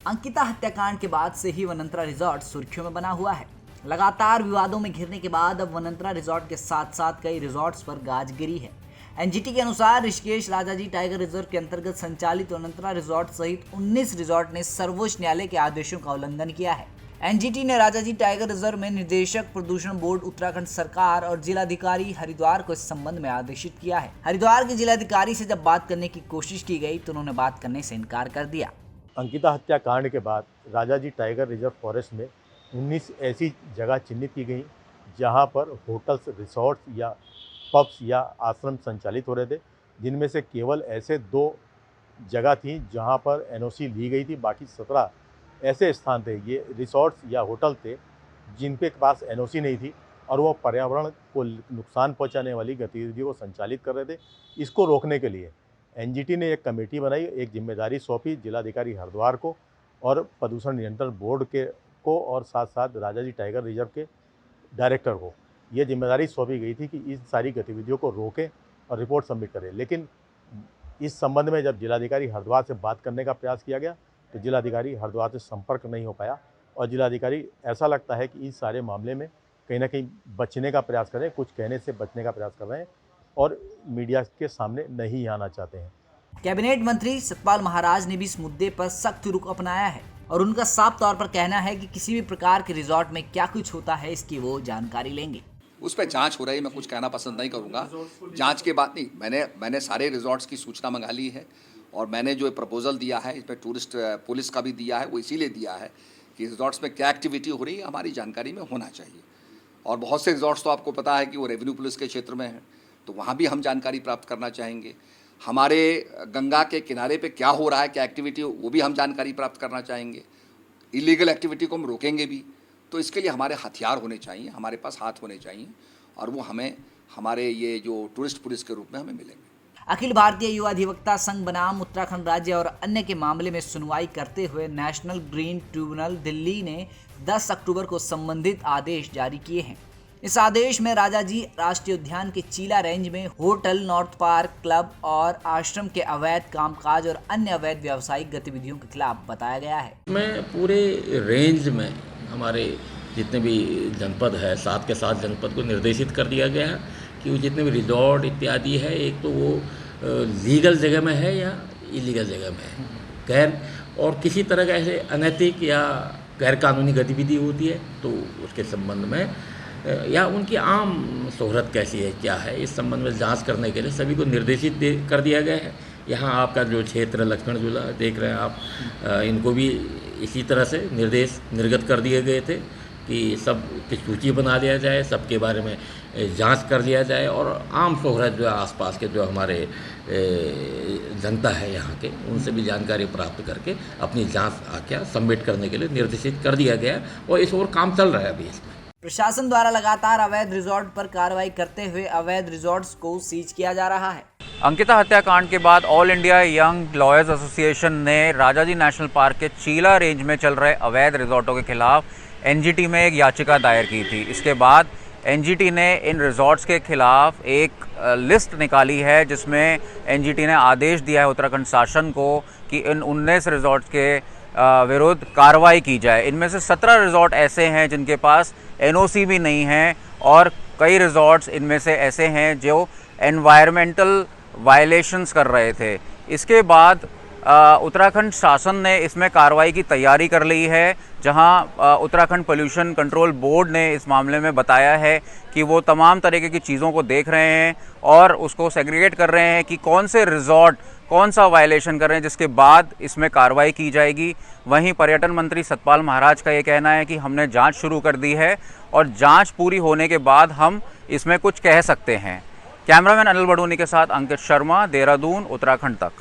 अंकिता हत्याकांड के बाद से ही वनंतरा रिजॉर्ट सुर्खियों में बना हुआ है। लगातार विवादों में घिरने के बाद अब वनंतरा रिजॉर्ट के साथ साथ कई रिजॉर्ट्स पर गाज गिरी है। एनजीटी के अनुसार ऋषिकेश राजाजी टाइगर रिजर्व के अंतर्गत संचालित वनंतरा रिजॉर्ट सहित 19 रिजॉर्ट ने सर्वोच्च न्यायालय के आदेशों का उल्लंघन किया है। एनजीटी ने राजाजी टाइगर रिजर्व में निदेशक प्रदूषण बोर्ड उत्तराखंड सरकार और जिलाधिकारी हरिद्वार को इस संबंध में आदेशित किया है। हरिद्वार के जिलाधिकारी से जब बात करने की कोशिश की गई तो उन्होंने बात करने से इनकार कर दिया। अंकिता हत्याकांड के बाद राजाजी टाइगर रिजर्व फॉरेस्ट में 19 ऐसी जगह चिन्हित की गई जहां पर होटल्स, रिसोर्ट्स या पब्स या आश्रम संचालित हो रहे थे, जिनमें से केवल ऐसे 2 जगह थी जहां पर एनओसी ली गई थी। बाकी 17 ऐसे स्थान थे, ये रिसोर्ट्स या होटल थे जिनके पास एनओसी नहीं थी और वो पर्यावरण को नुकसान पहुंचाने वाली गतिविधियों को संचालित कर रहे थे। इसको रोकने के लिए एनजीटी ने एक कमेटी बनाई, एक जिम्मेदारी सौंपी जिलाधिकारी हरिद्वार को और प्रदूषण नियंत्रण बोर्ड को और साथ साथ राजाजी टाइगर रिजर्व के डायरेक्टर को ये जिम्मेदारी सौंपी गई थी कि इस सारी गतिविधियों को रोकें और रिपोर्ट सबमिट करें। लेकिन इस संबंध में जब जिलाधिकारी हरिद्वार से बात करने का प्रयास किया गया तो जिलाधिकारी हरिद्वार से संपर्क नहीं हो पाया और जिलाधिकारी ऐसा लगता है कि इस सारे मामले में कहीं ना कहीं बचने का प्रयास कर रहे हैं, कुछ कहने से बचने का प्रयास कर रहे हैं और मीडिया के सामने नहीं आना चाहते हैं। कैबिनेट मंत्री सतपाल महाराज ने भी इस मुद्दे पर सख्त रुख अपनाया है और उनका साफ तौर पर कहना है कि किसी भी प्रकार के रिजॉर्ट में क्या कुछ होता है इसकी वो जानकारी लेंगे। उस पर जांच हो रही है, मैं कुछ कहना पसंद नहीं करूंगा। जांच के बाद नहीं, मैंने सारे रिजॉर्ट्स की सूचना मंगा ली है और मैंने जो प्रपोजल दिया है इसमें टूरिस्ट पुलिस का भी दिया है, वो इसीलिए दिया है कि रिजॉर्ट्स में क्या एक्टिविटी हो रही है हमारी जानकारी में होना चाहिए। और बहुत से रिजॉर्ट्स तो आपको पता है कि वो रेवेन्यू पुलिस के क्षेत्र में है, तो वहाँ भी हम जानकारी प्राप्त करना चाहेंगे। हमारे गंगा के किनारे पे क्या हो रहा है, क्या एक्टिविटी, वो भी हम जानकारी प्राप्त करना चाहेंगे। इलीगल एक्टिविटी को हम रोकेंगे भी, तो इसके लिए हमारे हथियार होने चाहिए, हमारे पास हाथ होने चाहिए और वो हमें हमारे ये जो टूरिस्ट पुलिस के रूप में हमें मिलेंगे। अखिल भारतीय युवा अधिवक्ता संघ बनाम उत्तराखंड राज्य और अन्य के मामले में सुनवाई करते हुए नेशनल ग्रीन ट्रिब्यूनल दिल्ली ने 10 अक्टूबर को संबंधित आदेश जारी किए हैं। इस आदेश में राजाजी राष्ट्रीय उद्यान के चीला रेंज में होटल, नॉर्थ पार्क, क्लब और आश्रम के अवैध कामकाज और अन्य अवैध व्यावसायिक गतिविधियों के खिलाफ बताया गया है। मैं पूरे रेंज में हमारे जितने भी जनपद है, 7 के 7 जनपद को निर्देशित कर दिया गया है कि वो जितने भी रिजॉर्ट इत्यादि है, एक तो वो लीगल जगह में है या इलीगल जगह में है, गैर और किसी तरह का ऐसे अनैतिक या गैर कानूनी गतिविधि होती है तो उसके संबंध में या उनकी आम शोहरत कैसी है, क्या है, इस संबंध में जांच करने के लिए सभी को निर्देशित कर दिया गया है। यहाँ आपका जो क्षेत्र लक्ष्मण झूला देख रहे हैं आप, इनको भी इसी तरह से निर्देश निर्गत कर दिए गए थे कि सब की सूची बना लिया जाए, सबके बारे में जांच कर लिया जाए और आम शोहरत जो आसपास के जो हमारे जनता है यहाँ के, उनसे भी जानकारी प्राप्त करके अपनी जांच आख्या सबमिट करने के लिए निर्देशित कर दिया गया और इस ओर काम चल रहा है अभी इसमें। प्रशासन द्वारा लगातार अवैध रिजॉर्ट पर कार्रवाई करते हुए अवैध रिजॉर्ट्स को सीज किया जा रहा है। अंकिता हत्याकांड के बाद all India young lawyers association ने राजाजी नेशनल पार्क के चीला रेंज में चल रहे अवैध रिजॉर्टों के खिलाफ एनजीटी में एक याचिका दायर की थी। इसके बाद एनजीटी ने इन रिजॉर्ट्स के खिलाफ एक लिस्ट निकाली है जिसमें एनजीटी ने आदेश दिया है उत्तराखंड शासन को कि इन 19 रिजॉर्ट्स के विरुद्ध कार्रवाई की जाए। इनमें से 17 रिजॉर्ट ऐसे हैं जिनके पास एनओसी भी नहीं है और कई रिजॉर्ट्स इनमें से ऐसे हैं जो एनवायरमेंटल वायलेशंस कर रहे थे। इसके बाद उत्तराखंड शासन ने इसमें कार्रवाई की तैयारी कर ली है, जहां उत्तराखंड पोल्यूशन कंट्रोल बोर्ड ने इस मामले में बताया है कि वो तमाम तरीके की चीज़ों को देख रहे हैं और उसको सेग्रीगेट कर रहे हैं कि कौन से रिजॉर्ट कौन सा वायलेशन कर रहे हैं, जिसके बाद इसमें कार्रवाई की जाएगी। वहीं पर्यटन मंत्री सतपाल महाराज का ये कहना है कि हमने जांच शुरू कर दी है और जांच पूरी होने के बाद हम इसमें कुछ कह सकते हैं। कैमरामैन अनिल बडूनी के साथ अंकित शर्मा, देहरादून, उत्तराखंड तक।